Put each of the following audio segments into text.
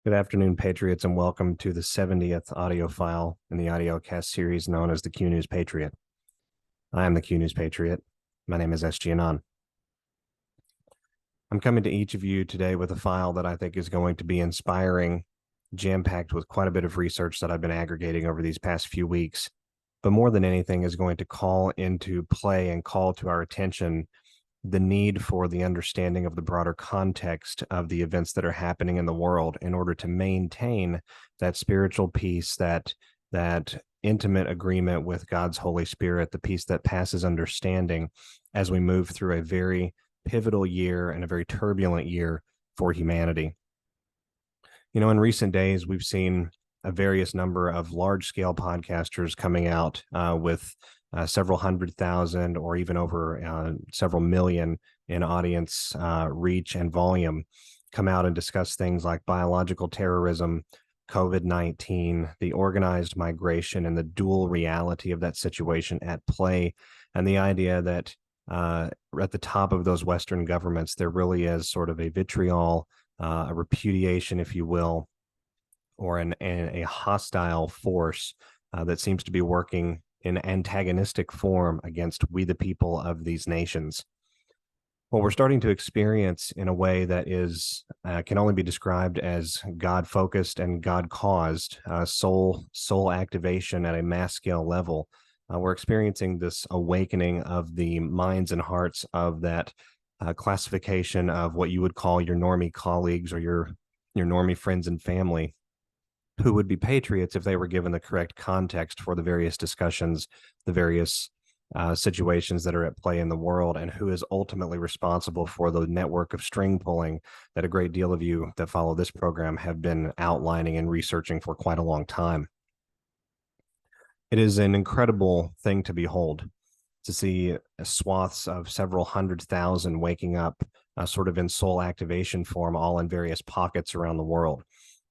Good afternoon, Patriots, and welcome to the 70th audio file in the audiocast series known as the Q News Patriot. I am the Q News Patriot. My name is SG Anon. I'm coming to each of you today with a file that I think is going to be inspiring, jam-packed with quite a bit of research that I've been aggregating over these past few weeks, but more than anything is going to call into play and call to our attention the need for the understanding of the broader context of the events that are happening in the world in order to maintain that spiritual peace, that intimate agreement with God's Holy Spirit, the peace that passes understanding as we move through a very pivotal year and a very turbulent year for humanity. You know, in recent days, we've seen a various number of large-scale podcasters coming out with several 100,000 or even over several million in audience reach and volume come out and discuss things like biological terrorism, COVID-19, the organized migration, and the dual reality of that situation at play, and the idea that at the top of those Western governments, there really is sort of a vitriol, a repudiation, if you will, or a hostile force that seems to be working in antagonistic form against we the people of these nations. What we're starting to experience in a way that is can only be described as God-focused and God-caused soul activation at a mass scale level. We're experiencing this awakening of the minds and hearts of that classification of what you would call your normie colleagues or your normie friends and family, who would be patriots if they were given the correct context for the various discussions, the various situations that are at play in the world, and who is ultimately responsible for the network of string pulling that a great deal of you that follow this program have been outlining and researching for quite a long time. It is an incredible thing to behold, to see swaths of several 100,000 waking up sort of in soul activation form, all in various pockets around the world.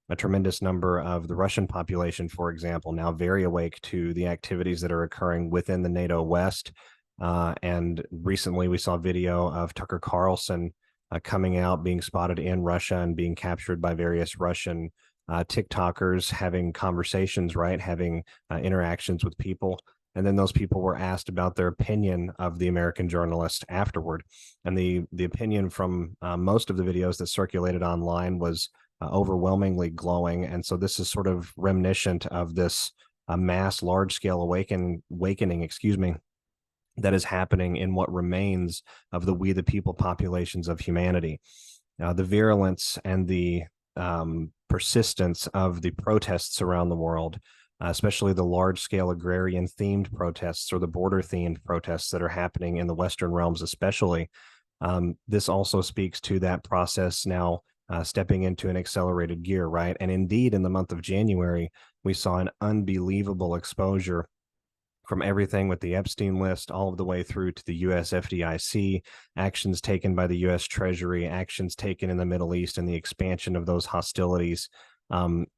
A tremendous number of the Russian population, for example, now very awake to the activities that are occurring within the NATO West. And recently we saw video of Tucker Carlson coming out, being spotted in Russia and being captured by various Russian TikTokers having conversations, right? Having interactions with people. And then those people were asked about their opinion of the American journalist afterward. And the opinion from most of the videos that circulated online was overwhelmingly glowing. And so this is sort of reminiscent of this mass large-scale awakening, that is happening in what remains of the we the people populations of humanity. The virulence and the persistence of the protests around the world, especially the large-scale agrarian-themed protests or the border-themed protests that are happening in the Western realms especially. This also speaks to that process now stepping into an accelerated gear, right? And indeed, in the month of January, we saw an unbelievable exposure from everything with the Epstein list all of the way through to the US FDIC, actions taken by the US Treasury, actions taken in the Middle East, and the expansion of those hostilities.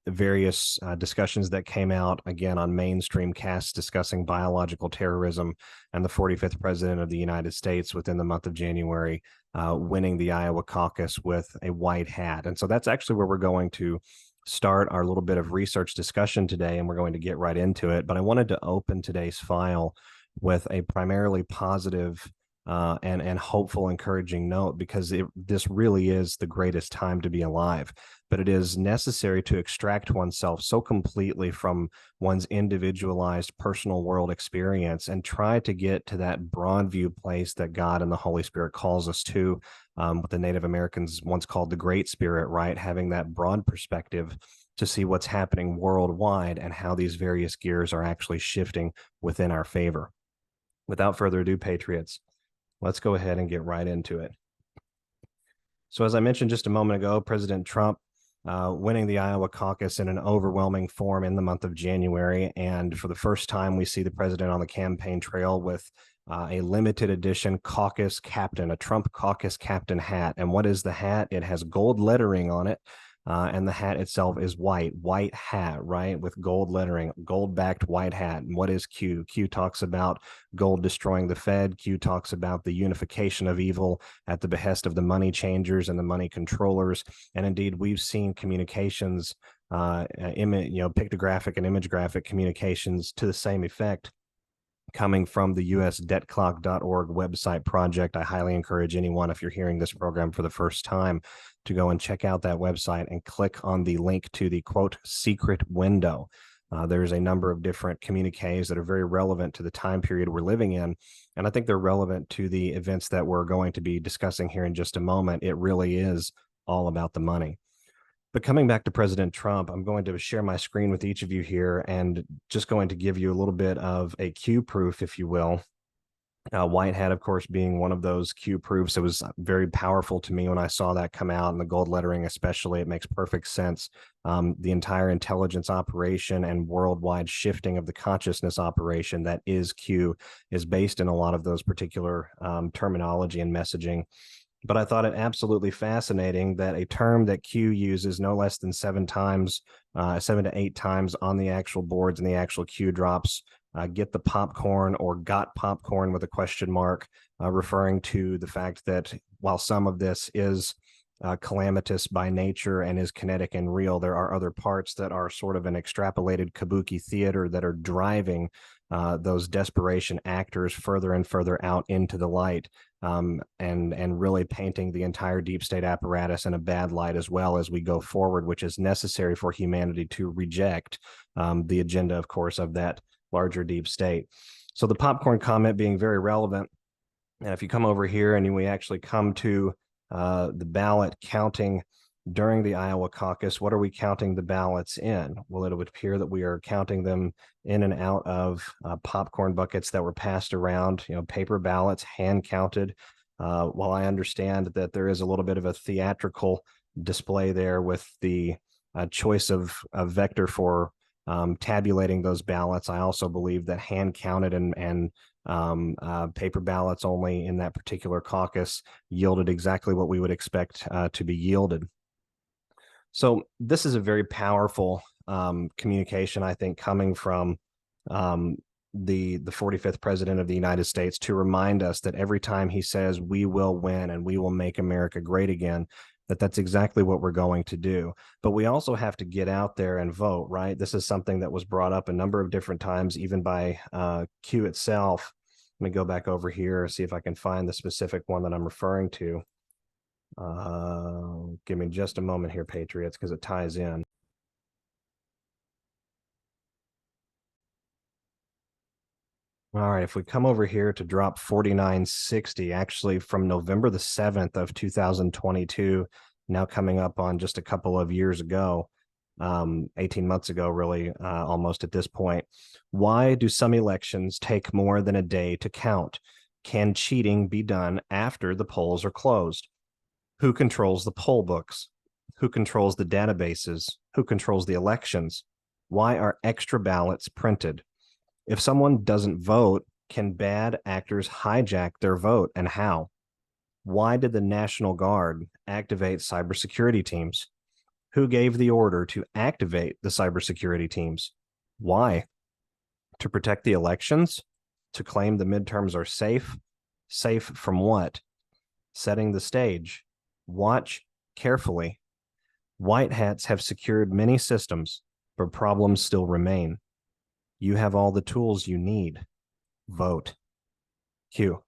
Various discussions that came out again on mainstream casts discussing biological terrorism, and the 45th president of the United States within the month of January winning the Iowa caucus with a white hat. And so that's actually where we're going to start our little bit of research discussion today, and we're going to get right into it. But I wanted to open today's file with a primarily positive and hopeful, encouraging note, because this really is the greatest time to be alive. But it is necessary to extract oneself so completely from one's individualized personal world experience and try to get to that broad view place that God and the Holy Spirit calls us to, what the Native Americans once called the Great Spirit, right? Having that broad perspective to see what's happening worldwide and how these various gears are actually shifting within our favor. Without further ado, Patriots, let's go ahead and get right into it. So as I mentioned just a moment ago, President Trump winning the Iowa caucus in an overwhelming form in the month of January. And for the first time, we see the president on the campaign trail with a limited edition caucus captain, a Trump caucus captain hat. And what is the hat? It has gold lettering on it and the hat itself is white hat, right? With gold lettering, gold backed white hat. And what is Q? Q talks about gold destroying the Fed. Q talks about the unification of evil at the behest of the money changers and the money controllers. And indeed, we've seen communications, pictographic and image graphic communications to the same effect coming from the usdebtclock.org website project. I highly encourage anyone, if you're hearing this program for the first time, to go and check out that website and click on the link to the quote secret window. There's a number of different communiques that are very relevant to the time period we're living in. And I think they're relevant to the events that we're going to be discussing here in just a moment. It really is all about the money. But coming back to President Trump, I'm going to share my screen with each of you here and just going to give you a little bit of a Q proof, if you will. White hat, of course, being one of those Q proofs. It was very powerful to me when I saw that come out, and the gold lettering especially. It makes perfect sense. The entire intelligence operation and worldwide shifting of the consciousness operation that is Q is based in a lot of those particular terminology and messaging. But I thought it absolutely fascinating that a term that Q uses no less than 7 to 8 times on the actual boards and the actual Q drops, get the popcorn or got popcorn with a question mark, referring to the fact that while some of this is calamitous by nature and is kinetic and real, there are other parts that are sort of an extrapolated kabuki theater that are driving those desperation actors further and further out into the light, and really painting the entire deep state apparatus in a bad light as well as we go forward, which is necessary for humanity to reject the agenda, of course, of that larger deep state. So the popcorn comment being very relevant. And if you come over here and we actually come to the ballot counting during the Iowa caucus, what are we counting the ballots in? Well, it would appear that we are counting them in and out of popcorn buckets that were passed around, paper ballots, hand counted. While I understand that there is a little bit of a theatrical display there with the choice of a vector for tabulating those ballots, I also believe that hand counted and paper ballots only in that particular caucus yielded exactly what we would expect to be yielded. So this is a very powerful communication, I think, coming from the 45th president of the United States to remind us that every time he says we will win and we will make America great again, that's exactly what we're going to do. But we also have to get out there and vote, right? This is something that was brought up a number of different times, even by Q itself. Let me go back over here, see if I can find the specific one that I'm referring to. Give me just a moment here, Patriots, because it ties in. All right, if we come over here to drop 4960, actually from November the 7th of 2022, now coming up on just a couple of years ago, 18 months ago, really, almost at this point. Why do some elections take more than a day to count? Can cheating be done after the polls are closed? Who controls the poll books? Who controls the databases? Who controls the elections? Why are extra ballots printed? If someone doesn't vote, can bad actors hijack their vote, and how? Why did the National Guard activate cybersecurity teams? Who gave the order to activate the cybersecurity teams? Why? To protect the elections? To claim the midterms are safe? Safe from what? Setting the stage. Watch carefully. White hats have secured many systems, but problems still remain. You have all the tools you need. Vote. Q.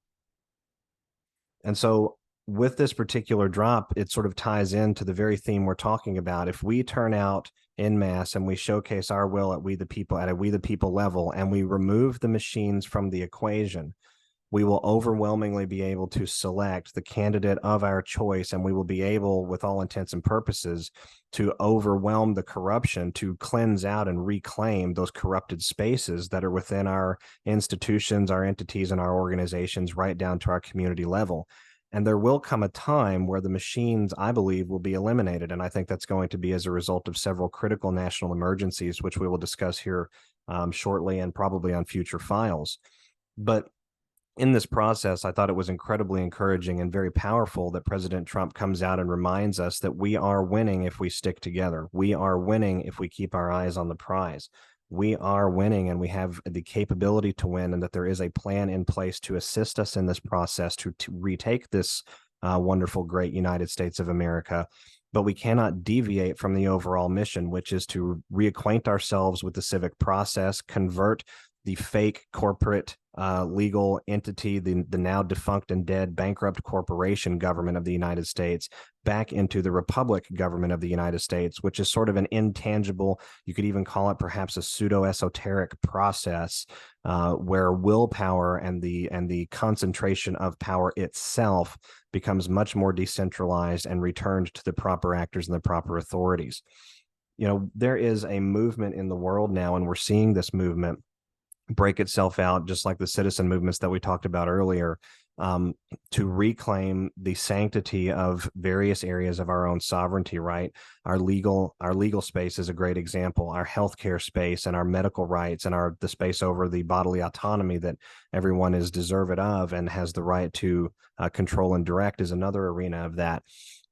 And so with this particular drop, it sort of ties into the very theme we're talking about. If we turn out en masse and we showcase our will at We the People level, and we remove the machines from the equation, we will overwhelmingly be able to select the candidate of our choice, and we will be able, with all intents and purposes, to overwhelm the corruption, to cleanse out and reclaim those corrupted spaces that are within our institutions, our entities, and our organizations, right down to our community level. And there will come a time where the machines, I believe, will be eliminated. And I think that's going to be as a result of several critical national emergencies, which we will discuss here shortly and probably on future files. But in this process, I thought it was incredibly encouraging and very powerful that President Trump comes out and reminds us that we are winning if we stick together. We are winning if we keep our eyes on the prize. We are winning and we have the capability to win, and that there is a plan in place to assist us in this process to retake this wonderful, great United States of America. But we cannot deviate from the overall mission, which is to reacquaint ourselves with the civic process, convert the fake corporate legal entity, the now defunct and dead bankrupt corporation government of the United States, back into the republic government of the United States, which is sort of an intangible, you could even call it perhaps a pseudo-esoteric process where willpower and the concentration of power itself becomes much more decentralized and returned to the proper actors and the proper authorities. You know, there is a movement in the world now, and we're seeing this movement break itself out, just like the citizen movements that we talked about earlier, to reclaim the sanctity of various areas of our own sovereignty. Right, our legal space is a great example. Our healthcare space and our medical rights and the space over the bodily autonomy that everyone is deserved of and has the right to control and direct is another arena of that.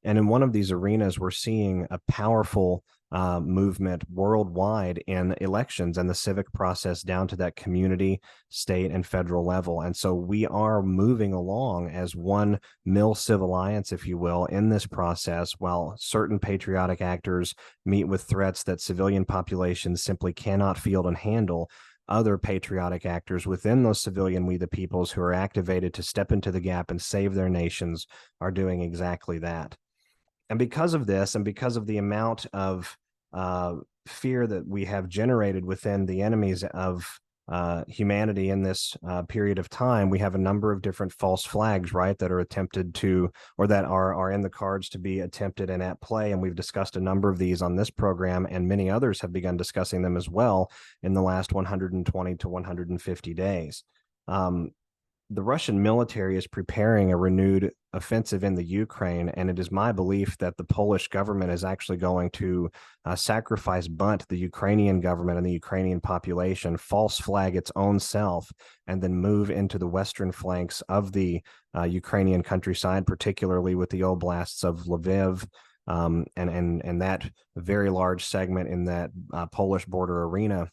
And in one of these arenas, we're seeing a powerful movement worldwide in elections and the civic process down to that community, state, and federal level. And so we are moving along as one civil alliance, if you will, in this process, while certain patriotic actors meet with threats that civilian populations simply cannot field and handle. Other patriotic actors within those civilian We the Peoples who are activated to step into the gap and save their nations are doing exactly that. And because of this, and because of the amount of fear that we have generated within the enemies of humanity in this period of time, we have a number of different false flags, right, that are attempted to, or that are in the cards to be attempted and at play. And we've discussed a number of these on this program, and many others have begun discussing them as well in the last 120 to 150 days. The Russian military is preparing a renewed offensive in the Ukraine, and it is my belief that the Polish government is actually going to bunt the Ukrainian government and the Ukrainian population, false flag its own self, and then move into the western flanks of the Ukrainian countryside, particularly with the oblasts of Lviv, and that very large segment in that Polish border arena.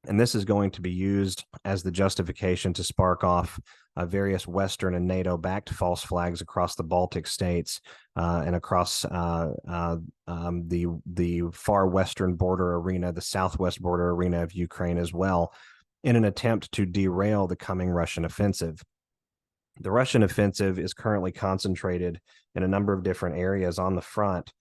And this is going to be used as the justification to spark off various Western and NATO-backed false flags across the Baltic states and across the far western border arena, the southwest border arena of Ukraine as well, in an attempt to derail the coming Russian offensive. The Russian offensive is currently concentrated in a number of different areas on the front.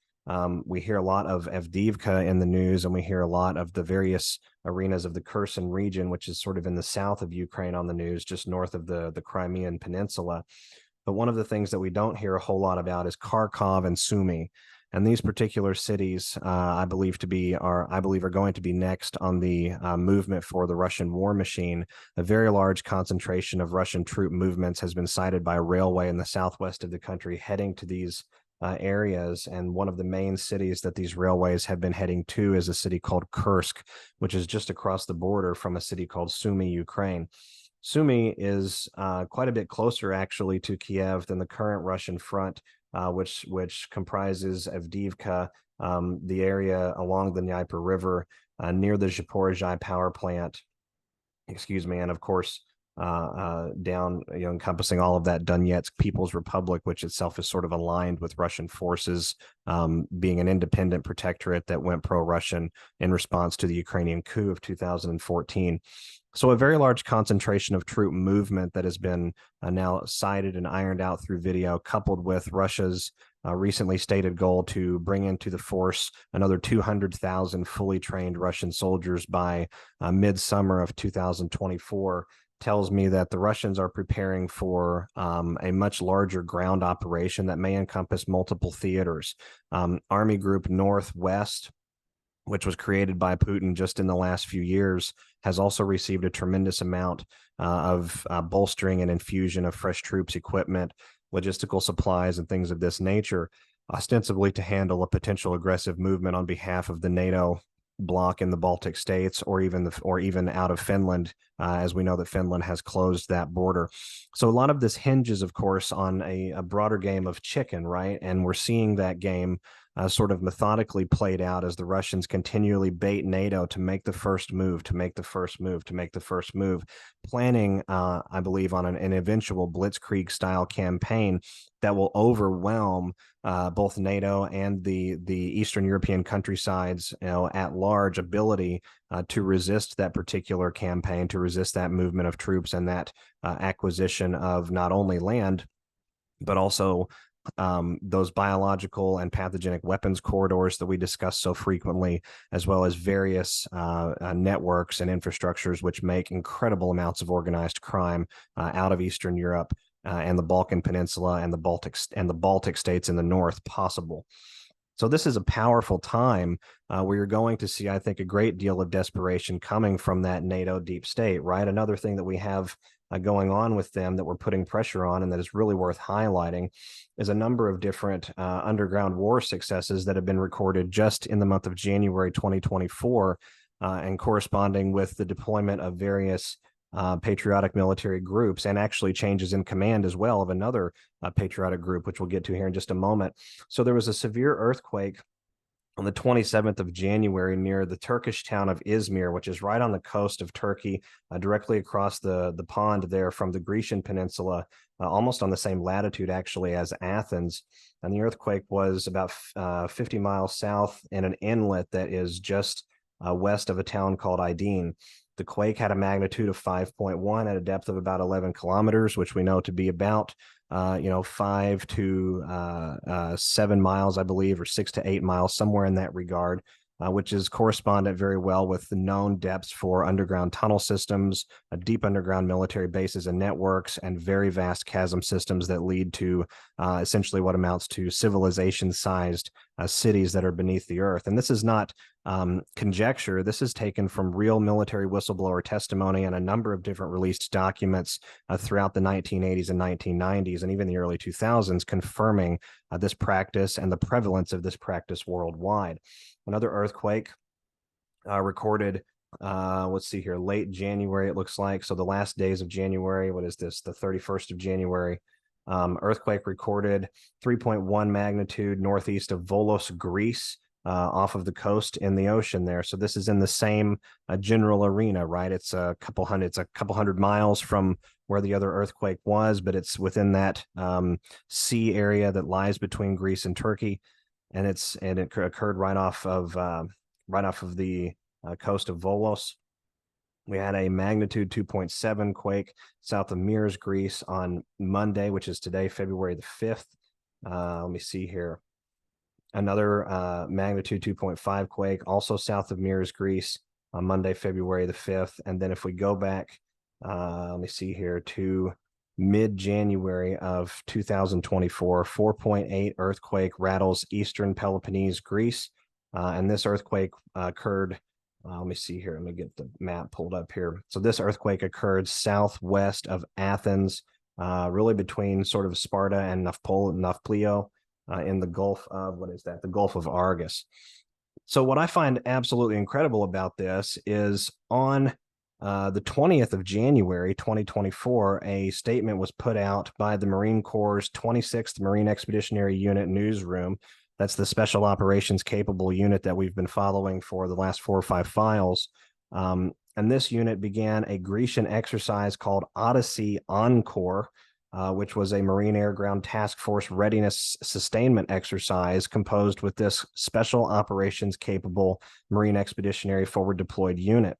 We hear a lot of Avdiivka in the news, and we hear a lot of the various arenas of the Kherson region, which is sort of in the south of Ukraine, on the news, just north of the Crimean Peninsula. But one of the things that we don't hear a whole lot about is Kharkov and Sumy. And these particular cities, I believe are going to be next on the movement for the Russian war machine. A very large concentration of Russian troop movements has been cited by railway in the southwest of the country heading to these areas, and one of the main cities that these railways have been heading to is a city called Kursk, which is just across the border from a city called Sumy, Ukraine. Sumy is quite a bit closer, actually, to Kiev than the current Russian front, which comprises Avdiivka, the area along the Dnieper River, near the Zaporizhzhia power plant, and of course, down, encompassing all of that Donetsk People's Republic, which itself is sort of aligned with Russian forces, being an independent protectorate that went pro-Russian in response to the Ukrainian coup of 2014. So a very large concentration of troop movement that has been now cited and ironed out through video, coupled with Russia's recently stated goal to bring into the force another 200,000 fully trained Russian soldiers by midsummer of 2024, tells me that the Russians are preparing for a much larger ground operation that may encompass multiple theaters. Army Group Northwest, which was created by Putin just in the last few years, has also received a tremendous amount of bolstering and infusion of fresh troops, equipment, logistical supplies, and things of this nature, ostensibly to handle a potential aggressive movement on behalf of the NATO bloc in the Baltic states, or even out of Finland, as we know that Finland has closed that border. So a lot of this hinges, of course, on a broader game of chicken, right? And we're seeing that game sort of methodically played out as the Russians continually bait NATO to make the first move, to make the first move, to make the first move, planning, I believe, on an eventual Blitzkrieg style campaign that will overwhelm both NATO and the Eastern European countrysides, at large ability to resist that particular campaign, to resist that movement of troops and that acquisition of not only land, but also those biological and pathogenic weapons corridors that we discuss so frequently, as well as various networks and infrastructures which make incredible amounts of organized crime out of Eastern Europe and the Balkan Peninsula and the Baltic states in the north possible. So this is a powerful time where you're going to see, I think, a great deal of desperation coming from that NATO deep state, right? Another thing that we have going on with them that we're putting pressure on and that is really worth highlighting is a number of different underground war successes that have been recorded just in the month of January 2024 and corresponding with the deployment of various patriotic military groups, and actually changes in command as well of another patriotic group, which we'll get to here in just a moment. So there was a severe earthquake on the 27th of January near the Turkish town of Izmir, which is right on the coast of Turkey, directly across the pond there from the Grecian Peninsula, almost on the same latitude actually as Athens. And the earthquake was about 50 miles south in an inlet that is just west of a town called Aydin. The quake had a magnitude of 5.1 at a depth of about 11 kilometers, which we know to be about 5 to 7 miles, I believe, or 6 to 8 miles, somewhere in that regard, which is correspondent very well with the known depths for underground tunnel systems, deep underground military bases and networks, and very vast chasm systems that lead to essentially what amounts to civilization-sized cities that are beneath the earth. And this is not conjecture. This is taken from real military whistleblower testimony and a number of different released documents throughout the 1980s and 1990s and even the early 2000s, confirming this practice and the prevalence of this practice worldwide. Another earthquake recorded, let's see here, late January, it looks like. So the last days of January, what is this? The 31st of January. Earthquake recorded 3.1 magnitude northeast of Volos, Greece, off of the coast in the ocean there. So this is in the same general arena, right? It's a couple hundred miles from where the other earthquake was, but it's within that sea area that lies between Greece and Turkey. And it occurred right off of the coast of Volos. We had a magnitude 2.7 quake south of Mirs, Greece on Monday, which is today, February the 5th. Let me see here. Another magnitude 2.5 quake, also south of Mirs, Greece on Monday, February the 5th. And then if we go back, let me see here, to mid-January of 2024, 4.8 earthquake rattles eastern Peloponnese, Greece. And this earthquake occurred, let me see here, let me get the map pulled up here. So this earthquake occurred southwest of Athens, really between sort of Sparta and Nafplio, in the Gulf of, what is that? The Gulf of Argus. So what I find absolutely incredible about this is on the 20th of January, 2024, a statement was put out by the Marine Corps' 26th Marine Expeditionary Unit newsroom. That's the special operations capable unit that we've been following for the last 4 or 5 files. And this unit began a Grecian exercise called Odyssey Encore, which was a Marine Air Ground Task Force readiness sustainment exercise composed with this special operations capable Marine Expeditionary Forward Deployed Unit.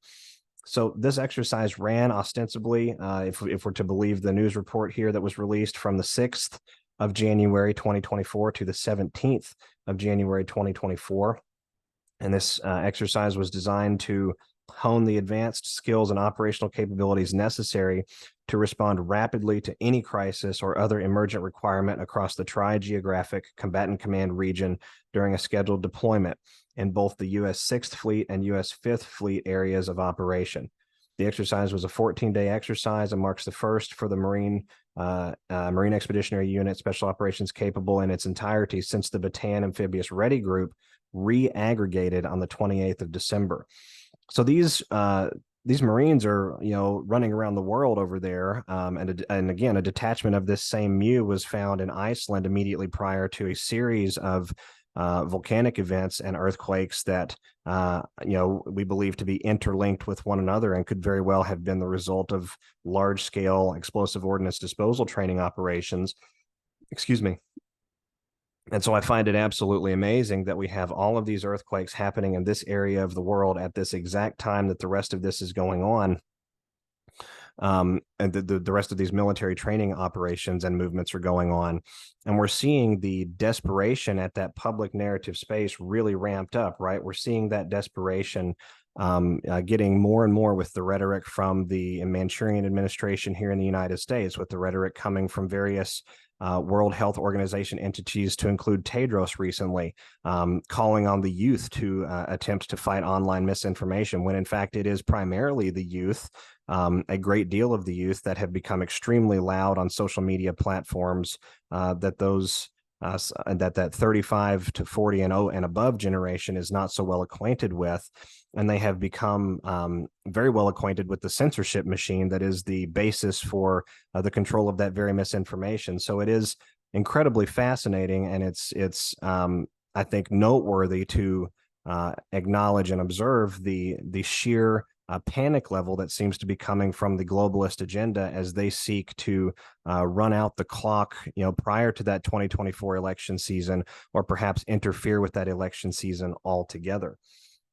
So this exercise ran ostensibly, if we're to believe the news report here that was released, from the 6th of January 2024 to the 17th of January 2024. And this exercise was designed to hone the advanced skills and operational capabilities necessary to respond rapidly to any crisis or other emergent requirement across the tri-geographic combatant command region during a scheduled deployment in both the U.S. 6th Fleet and U.S. 5th Fleet areas of operation. The exercise was a 14-day exercise and marks the first for the Marine Expeditionary Unit Special Operations capable in its entirety since the Bataan Amphibious Ready Group re-aggregated on the 28th of December. So these Marines are, running around the world over there. And again, a detachment of this same MEU was found in Iceland immediately prior to a series of volcanic events and earthquakes that, we believe to be interlinked with one another and could very well have been the result of large-scale explosive ordnance disposal training operations. Excuse me. And so I find it absolutely amazing that we have all of these earthquakes happening in this area of the world at this exact time that the rest of this is going on. And the rest of these military training operations and movements are going on. And we're seeing the desperation at that public narrative space really ramped up, right? We're seeing that desperation getting more and more with the rhetoric from the Manchurian administration here in the United States, with the rhetoric coming from various World Health Organization entities, to include Tedros recently, calling on the youth to attempt to fight online misinformation, when in fact it is primarily the youth, a great deal of the youth, that have become extremely loud on social media platforms, that 35 to 40 and above generation is not so well acquainted with. And they have become very well acquainted with the censorship machine that is the basis for the control of that very misinformation. So it is incredibly fascinating, and it's I think noteworthy to acknowledge and observe the sheer panic level that seems to be coming from the globalist agenda as they seek to run out the clock, prior to that 2024 election season, or perhaps interfere with that election season altogether.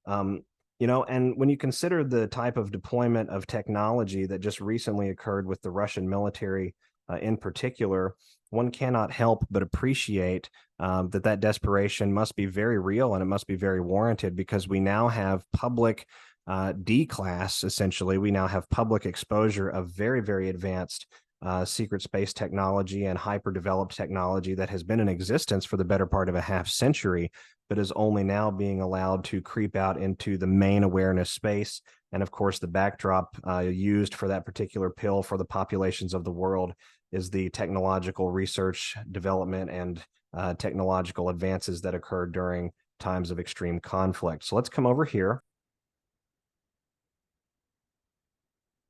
And when you consider the type of deployment of technology that just recently occurred with the Russian military in particular, one cannot help but appreciate that desperation must be very real, and it must be very warranted, because we now have public D-class, essentially. We now have public exposure of very, very advanced secret space technology and hyper-developed technology that has been in existence for the better part of a half century, but is only now being allowed to creep out into the main awareness space. And of course, the backdrop used for that particular pill for the populations of the world is the technological research, development, and technological advances that occurred during times of extreme conflict. So let's come over here.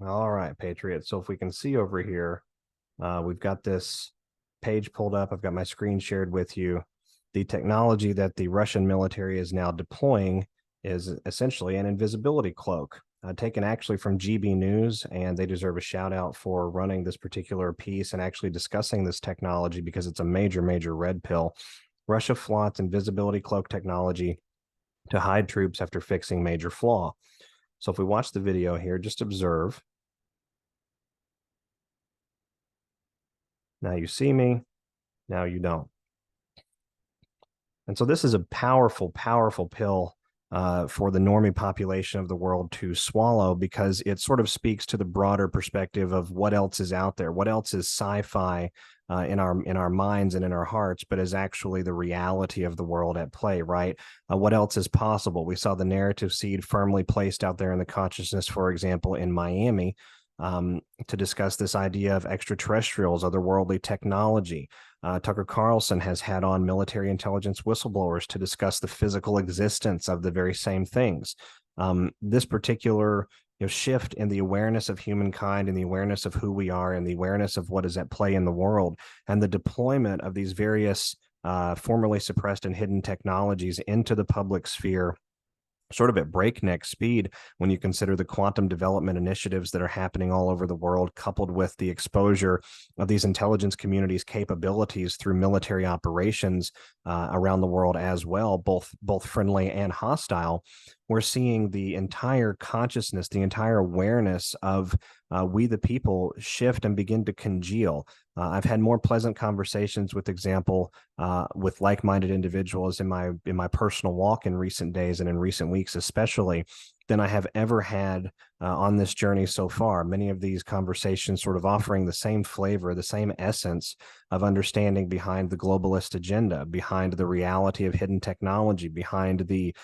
All right, Patriots. So if we can see over here, we've got this page pulled up. I've got my screen shared with you. The technology that the Russian military is now deploying is essentially an invisibility cloak, taken actually from GB News, and they deserve a shout out for running this particular piece and actually discussing this technology, because it's a major, major red pill. Russia flaunts invisibility cloak technology to hide troops after fixing major flaw. So if we watch the video here, just observe. Now you see me, now you don't. And so this is a powerful, powerful pill for the normie population of the world to swallow, because it sort of speaks to the broader perspective of what else is out there, what else is sci-fi in our minds and in our hearts, but is actually the reality of the world at play, right? What else is possible? We saw the narrative seed firmly placed out there in the consciousness, for example, in Miami, to discuss this idea of extraterrestrials, otherworldly technology. Tucker Carlson has had on military intelligence whistleblowers to discuss the physical existence of the very same things. This particular shift in the awareness of humankind, and the awareness of who we are, and the awareness of what is at play in the world, and the deployment of these various formerly suppressed and hidden technologies into the public sphere, sort of at breakneck speed, when you consider the quantum development initiatives that are happening all over the world, coupled with the exposure of these intelligence communities' capabilities through military operations around the world as well, both friendly and hostile. We're seeing the entire consciousness, the entire awareness of we the people shift and begin to congeal. I've had more pleasant conversations with with like-minded individuals in my personal walk in recent days and in recent weeks, especially, than I have ever had on this journey so far. Many of these conversations sort of offering the same flavor, the same essence of understanding behind the globalist agenda, behind the reality of hidden technology, behind the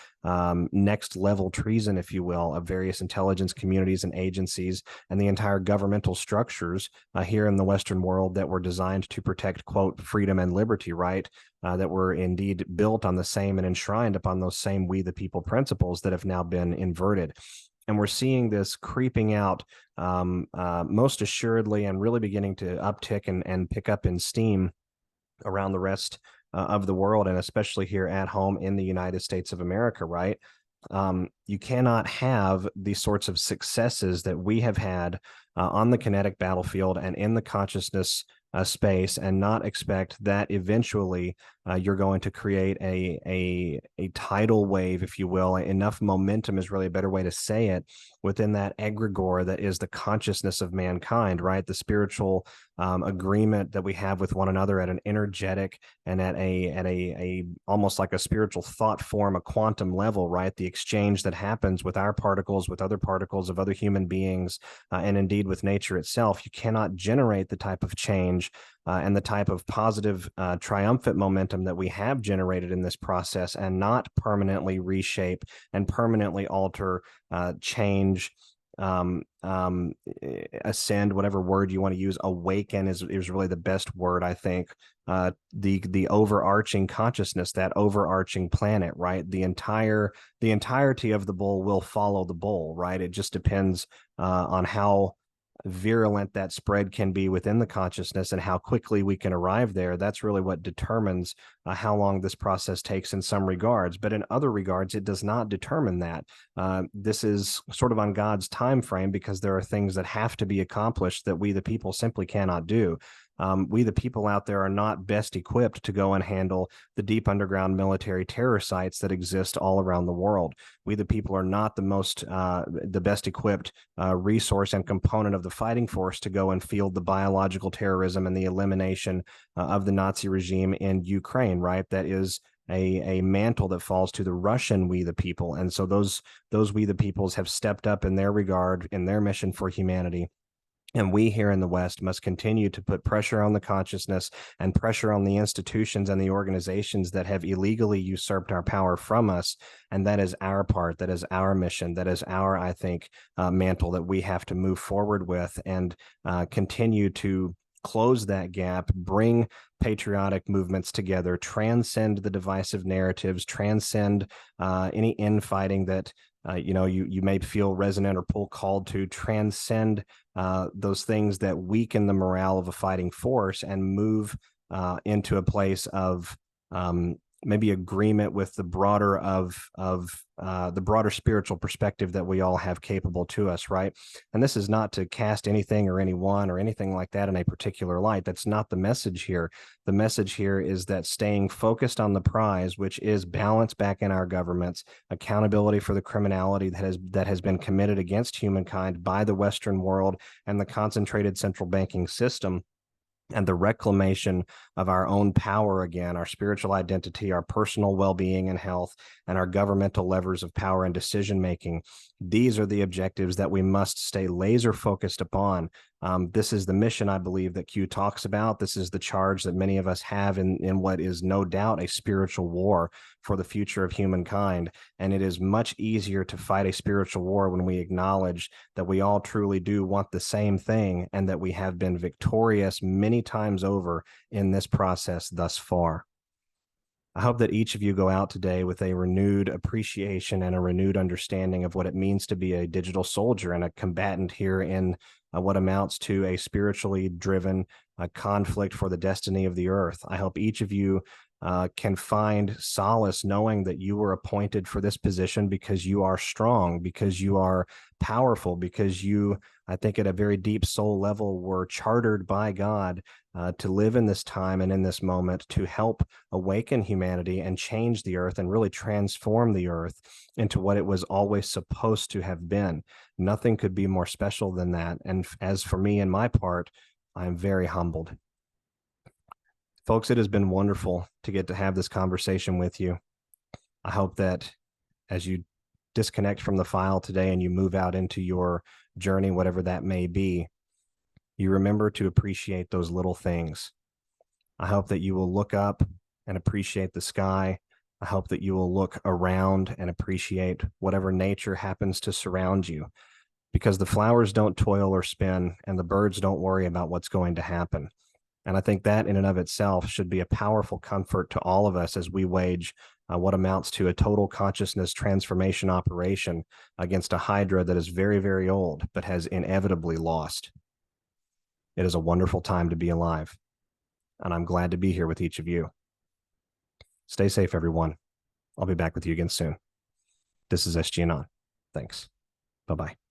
next level treason, if you will, of various intelligence communities and agencies and the entire governmental structures here in the Western world that were designed to protect, quote, freedom and liberty, right? That were indeed built on the same and enshrined upon those same we the people principles that have now been inverted. And we're seeing this creeping out most assuredly and really beginning to uptick and pick up in steam around the rest of the world, and especially here at home in the United States of America, right? You cannot have these sorts of successes that we have had on the kinetic battlefield and in the consciousness space and not expect that eventually you're going to create a tidal wave, if you will. Enough momentum is really a better way to say it within that egregore that is the consciousness of mankind, right? The spiritual agreement that we have with one another at an energetic and at a almost like a spiritual thought form, a quantum level, right? The exchange that happens with our particles, with other particles of other human beings, and indeed with nature itself. You cannot generate the type of change and the type of positive, triumphant momentum that we have generated in this process and not permanently reshape and permanently alter, change, ascend, whatever word you want to use. Awaken is really the best word, I think. The overarching consciousness, that overarching planet, right? The entirety of the bull will follow the bull, right? It just depends on how virulent that spread can be within the consciousness and how quickly we can arrive there. That's really what determines how long this process takes in some regards. But in other regards, it does not determine that. This is sort of on God's time frame because there are things that have to be accomplished that we, the people, simply cannot do. We, the people out there, are not best equipped to go and handle the deep underground military terror sites that exist all around the world. We, the people, are not the best equipped resource and component of the fighting force to go and field the biological terrorism and the elimination of the Nazi regime in Ukraine, right? That is a mantle that falls to the Russian we the people. And so those we the peoples have stepped up in their regard, in their mission for humanity. And we here in the West must continue to put pressure on the consciousness and pressure on the institutions and the organizations that have illegally usurped our power from us. And that is our part. That is our mission. That is our, I think, mantle that we have to move forward with and continue to close that gap, bring patriotic movements together, transcend the divisive narratives, transcend any infighting that you may feel resonant or pull called to, transcend those things that weaken the morale of a fighting force and move into a place of maybe agreement with the broader the broader spiritual perspective that we all have capable to us, right? And this is not to cast anything or anyone or anything like that in a particular light. That's not the message here. The message here is that staying focused on the prize, which is balance back in our governments, accountability for the criminality that has been committed against humankind by the Western world and the concentrated central banking system, and the reclamation of our own power again, our spiritual identity, our personal well-being and health, and our governmental levers of power and decision-making. These are the objectives that we must stay laser focused upon. This is the mission, I believe, that Q talks about. This is the charge that many of us have in what is no doubt a spiritual war for the future of humankind. And it is much easier to fight a spiritual war when we acknowledge that we all truly do want the same thing and that we have been victorious many times over in this process thus far. I hope that each of you go out today with a renewed appreciation and a renewed understanding of what it means to be a digital soldier and a combatant here in what amounts to a spiritually driven conflict for the destiny of the earth. I hope each of you can find solace knowing that you were appointed for this position because you are strong, because you are powerful, because you, I think at a very deep soul level, were chartered by God to live in this time and in this moment to help awaken humanity and change the earth and really transform the earth into what it was always supposed to have been. Nothing could be more special than that. And as for me and my part, I'm very humbled. Folks, it has been wonderful to get to have this conversation with you. I hope that as you disconnect from the file today and you move out into your journey, whatever that may be, you remember to appreciate those little things. I hope that you will look up and appreciate the sky. I hope that you will look around and appreciate whatever nature happens to surround you, because the flowers don't toil or spin and the birds don't worry about what's going to happen. And I think that in and of itself should be a powerful comfort to all of us as we wage what amounts to a total consciousness transformation operation against a hydra that is very, very old, but has inevitably lost. It is a wonderful time to be alive, and I'm glad to be here with each of you. Stay safe, everyone. I'll be back with you again soon. This is SG Anon. Thanks. Bye-bye.